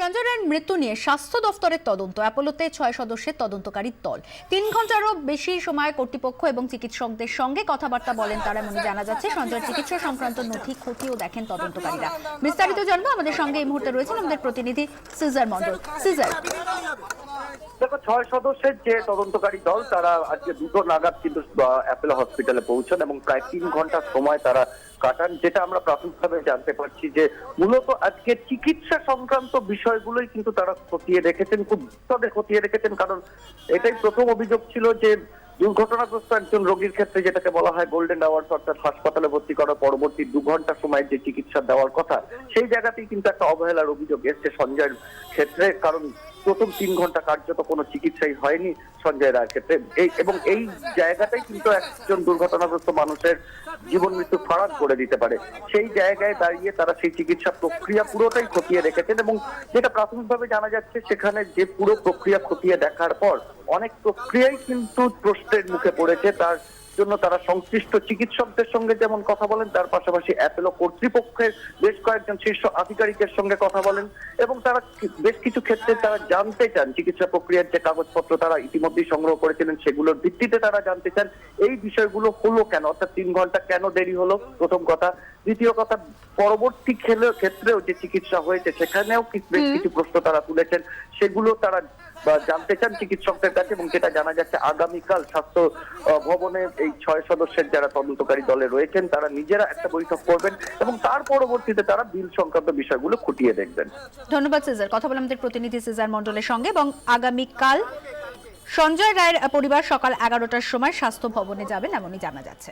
সঞ্জয় রায়ের মৃত্যু নিয়ে স্বাস্থ্য দফতরের তদন্ত। অ্যাপোলোতে 6 সদস্যের তদন্তকারী দল 3 ঘন্টারও বেশি সময় কর্তৃপক্ষ এবং চিকিৎসকদের সঙ্গে কথাবার্তা বলেন তারা। এমনই জানা যাচ্ছে। সঞ্জয়ের চিকিৎসা সংক্রান্ত নথি খতিয়েও দেখেন তদন্তকারীরা। বিস্তারিত জানবো, আমাদের সঙ্গে এই মুহূর্তে রয়েছেন আমাদের প্রতিনিধি সিজার মন্ডল। সিজার, দেখো, 6 সদস্যের যে তদন্তকারী দল তারা আজকে 2টো নাগাদ কিন্তু অ্যাপোলো হসপিটালে পৌঁছান এবং প্রায় 3 ঘন্টা সময় তারা কাটান। যেটা আমরা প্রাথমিকভাবে জানতে পারছি যে মূলত আজকে চিকিৎসা সংক্রান্ত বিষয়গুলোই কিন্তু তারা খতিয়ে দেখেছেন, খুব বিশদে খতিয়ে দেখেছেন। কারণ এটাই প্রথম অভিযোগ ছিল যে দুর্ঘটনাগ্রস্ত একজন রোগীর ক্ষেত্রে যেটাকে বলা হয় গোল্ডেন আওয়ার্স, অর্থাৎ হাসপাতালে ভর্তি করার পরবর্তী 2 ঘন্টা সময় যে চিকিৎসা দেওয়ার কথা, সেই জায়গাতেই কিন্তু একটা অবহেলার অভিযোগ এসছে সঞ্জয়ের ক্ষেত্রে। কারণ প্রথম 3 ঘন্টা কার্যত কোনো চিকিৎসাই হয়নি সঞ্জয় রায়ের ক্ষেত্রে। এবং এই জায়গাটাই কিন্তু একজন দুর্ঘটনাগ্রস্ত মানুষের জীবন মৃত্যু ফারাক করে দিতে পারে। সেই জায়গায় দাঁড়িয়ে তারা সেই চিকিৎসা প্রক্রিয়া পুরোটাই খতিয়ে রেখেছেন এবং যেটা প্রাথমিকভাবে জানা যাচ্ছে সেখানে যে পুরো প্রক্রিয়া খতিয়ে দেখার পর অনেক প্রক্রিয়াই কিন্তু প্রশ্নের মুখে পড়েছে। তার জন্য তারা সংশ্লিষ্ট চিকিৎসকদের সঙ্গে যেমন কথা বলেন, তার পাশাপাশি অ্যাপোলো কর্তৃপক্ষের বেশ কয়েকজন শীর্ষ আধিকারিকের সঙ্গে কথা বলেন এবং তারা বেশ কিছু ক্ষেত্রে তারা জানতে চান চিকিৎসা প্রক্রিয়ার যে কাগজপত্র তারা ইতিমধ্যেই সংগ্রহ করেছিলেন সেগুলোর ভিত্তিতে তারা জানতে চান এই বিষয়গুলো হলো কেন, অর্থাৎ 3 ঘন্টা কেন দেরি হলো, প্রথম কথা। দ্বিতীয় কথা, পরবর্তী ক্ষেত্রেও যে চিকিৎসা হয়েছে সেখানেও বেশ কিছু প্রশ্ন তারা তুলেছেন, সেগুলো তারা জানতে চান চিকিৎসকদের কাছে। এবং যেটা জানা যাচ্ছে আগামীকাল স্বাস্থ্য ভবনে এই 6 সদস্যের যারা তদন্তকারী দলে রয়েছেন তারা নিজেরা একটা বৈঠক করবেন এবং তার পরবর্তীতে তারা বিল সংক্রান্ত বিষয়গুলো খুঁটিয়ে দেখবেন। ধন্যবাদ সিজার। কথা বললাম আমাদের প্রতিনিধি সিজার মন্ডলের সঙ্গে। এবং আগামীকাল সঞ্জয় রায়ের পরিবার সকাল 11টার সময় স্বাস্থ্য ভবনে যাবেন এমনই জানা যাচ্ছে।